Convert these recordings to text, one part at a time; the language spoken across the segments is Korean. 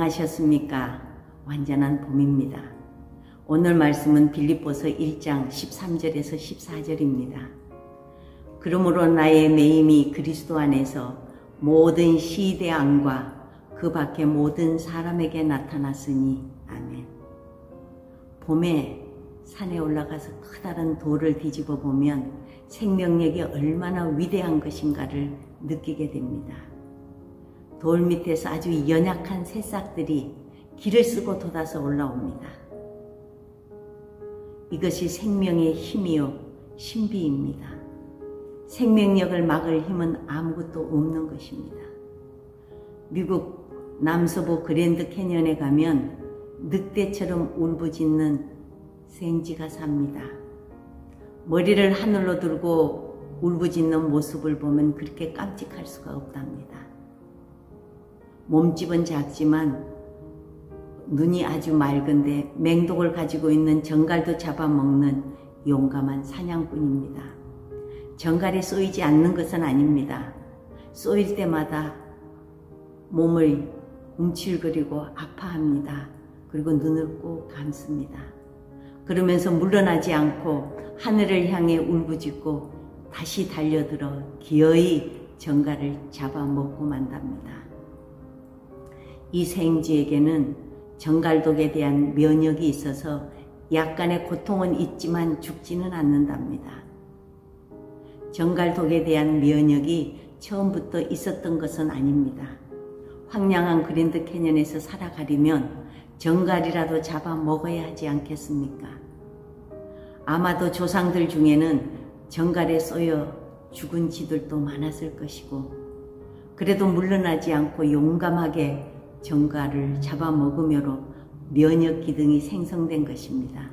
안녕하셨습니까? 완전한 봄입니다. 오늘 말씀은 빌립보서 1장 13절에서 14절입니다. 그러므로 나의 매임이 그리스도 안에서 모든 시대 안과 그 밖의 모든 사람에게 나타났으니 아멘. 봄에 산에 올라가서 커다란 돌을 뒤집어 보면 생명력이 얼마나 위대한 것인가를 느끼게 됩니다. 돌 밑에서 아주 연약한 새싹들이 길을 쓰고 돋아서 올라옵니다. 이것이 생명의 힘이요 신비입니다. 생명력을 막을 힘은 아무것도 없는 것입니다. 미국 남서부 그랜드 캐년에 가면 늑대처럼 울부짖는 생쥐가 삽니다. 머리를 하늘로 들고 울부짖는 모습을 보면 그렇게 깜찍할 수가 없답니다. 몸집은 작지만 눈이 아주 맑은데 맹독을 가지고 있는 정갈도 잡아먹는 용감한 사냥꾼입니다. 정갈에 쏘이지 않는 것은 아닙니다. 쏘일 때마다 몸을 움찔거리고 아파합니다. 그리고 눈을 꼭 감습니다. 그러면서 물러나지 않고 하늘을 향해 울부짖고 다시 달려들어 기어이 정갈을 잡아먹고 만답니다. 이 생쥐에게는 정갈독에 대한 면역이 있어서 약간의 고통은 있지만 죽지는 않는답니다. 정갈독에 대한 면역이 처음부터 있었던 것은 아닙니다. 황량한 그랜드 캐년에서 살아가려면 정갈이라도 잡아먹어야 하지 않겠습니까? 아마도 조상들 중에는 정갈에 쏘여 죽은 쥐들도 많았을 것이고 그래도 물러나지 않고 용감하게 정갈을 잡아먹으므로 면역 기능이 생성된 것입니다.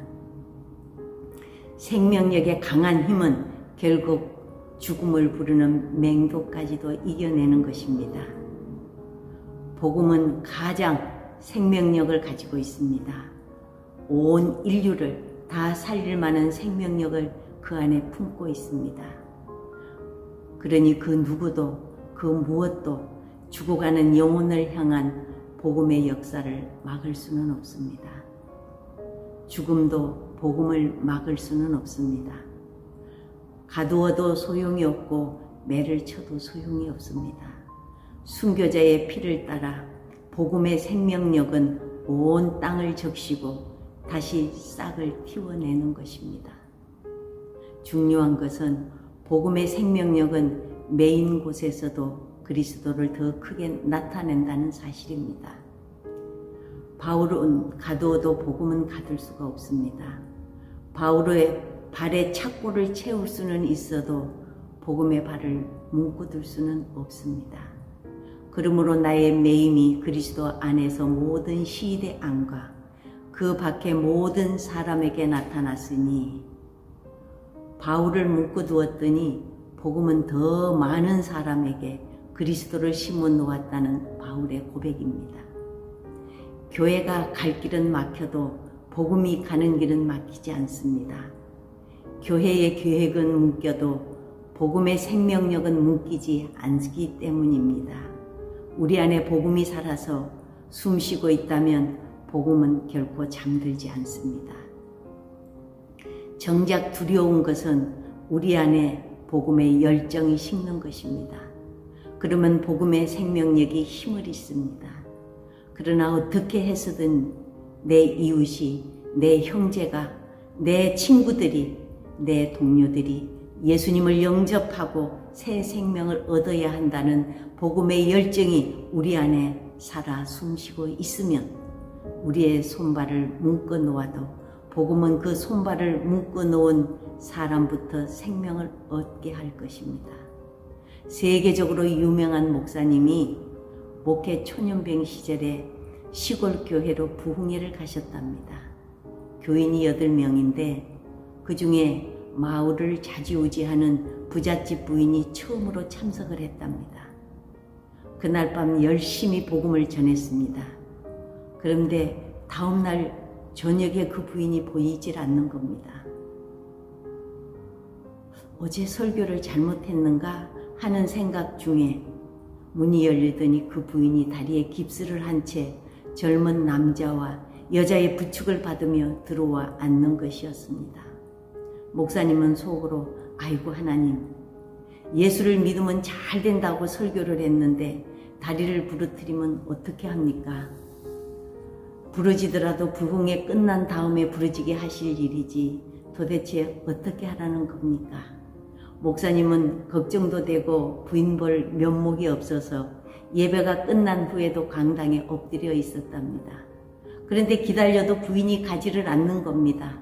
생명력의 강한 힘은 결국 죽음을 부르는 맹독까지도 이겨내는 것입니다. 복음은 가장 생명력을 가지고 있습니다. 온 인류를 다 살릴 만한 생명력을 그 안에 품고 있습니다. 그러니 그 누구도 그 무엇도 죽어가는 영혼을 향한 복음의 역사를 막을 수는 없습니다. 죽음도 복음을 막을 수는 없습니다. 가두어도 소용이 없고 매를 쳐도 소용이 없습니다. 순교자의 피를 따라 복음의 생명력은 온 땅을 적시고 다시 싹을 틔워내는 것입니다. 중요한 것은 복음의 생명력은 메인 곳에서도 그리스도를 더 크게 나타낸다는 사실입니다. 바울은 가두어도 복음은 가둘 수가 없습니다. 바울의 발에 착고를 채울 수는 있어도 복음의 발을 묶어둘 수는 없습니다. 그러므로 나의 매임이 그리스도 안에서 모든 시대 안과 그 밖의 모든 사람에게 나타났으니 바울을 묶어두었더니 복음은 더 많은 사람에게 그리스도를 심어 놓았다는 바울의 고백입니다. 교회가 갈 길은 막혀도 복음이 가는 길은 막히지 않습니다. 교회의 계획은 묶여도 복음의 생명력은 묶이지 않기 때문입니다. 우리 안에 복음이 살아서 숨쉬고 있다면 복음은 결코 잠들지 않습니다. 정작 두려운 것은 우리 안에 복음의 열정이 식는 것입니다. 그러면 복음의 생명력이 힘을 잃습니다. 그러나 어떻게 해서든 내 이웃이, 내 형제가, 내 친구들이, 내 동료들이 예수님을 영접하고 새 생명을 얻어야 한다는 복음의 열정이 우리 안에 살아 숨쉬고 있으면 우리의 손발을 묶어 놓아도 복음은 그 손발을 묶어 놓은 사람부터 생명을 얻게 할 것입니다. 세계적으로 유명한 목사님이 목회 초년병 시절에 시골 교회로 부흥회를 가셨답니다. 교인이 8명인데 그 중에 마을을 좌지우지하는 부잣집 부인이 처음으로 참석을 했답니다. 그날 밤 열심히 복음을 전했습니다. 그런데 다음날 저녁에 그 부인이 보이질 않는 겁니다. 어제 설교를 잘못했는가 하는 생각 중에 문이 열리더니 그 부인이 다리에 깁스를 한 채 젊은 남자와 여자의 부축을 받으며 들어와 앉는 것이었습니다. 목사님은 속으로 아이고 하나님, 예수를 믿으면 잘 된다고 설교를 했는데 다리를 부러뜨리면 어떻게 합니까? 부러지더라도 부흥회 끝난 다음에 부러지게 하실 일이지 도대체 어떻게 하라는 겁니까? 목사님은 걱정도 되고 부인 볼 면목이 없어서 예배가 끝난 후에도 강당에 엎드려 있었답니다. 그런데 기다려도 부인이 가지를 않는 겁니다.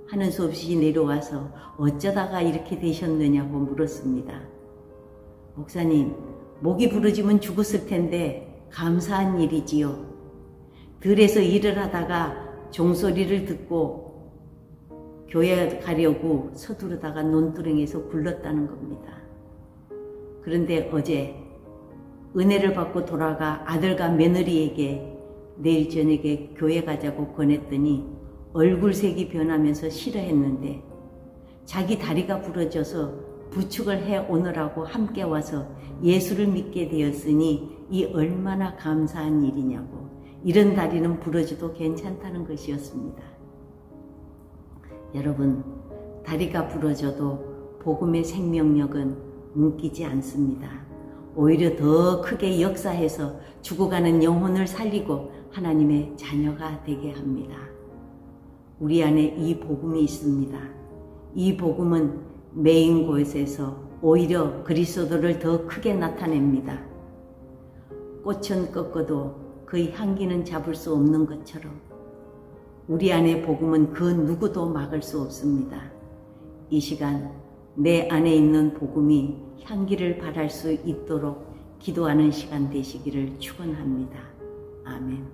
하는 수 없이 내려와서 어쩌다가 이렇게 되셨느냐고 물었습니다. 목사님, 목이 부러지면 죽었을 텐데 감사한 일이지요. 들에서 일을 하다가 종소리를 듣고 교회 가려고 서두르다가 논두렁에서 굴렀다는 겁니다. 그런데 어제 은혜를 받고 돌아가 아들과 며느리에게 내일 저녁에 교회 가자고 권했더니 얼굴색이 변하면서 싫어했는데 자기 다리가 부러져서 부축을 해 오느라고 함께 와서 예수를 믿게 되었으니 이 얼마나 감사한 일이냐고, 이런 다리는 부러져도 괜찮다는 것이었습니다. 여러분, 다리가 부러져도 복음의 생명력은 뭉기지 않습니다. 오히려 더 크게 역사해서 죽어가는 영혼을 살리고 하나님의 자녀가 되게 합니다. 우리 안에 이 복음이 있습니다. 이 복음은 메인 곳에서 오히려 그리스도를 더 크게 나타냅니다. 꽃은 꺾어도 그의 향기는 잡을 수 없는 것처럼 우리 안에 복음은 그 누구도 막을 수 없습니다. 이 시간 내 안에 있는 복음이 향기를 발할 수 있도록 기도하는 시간 되시기를 축원합니다. 아멘.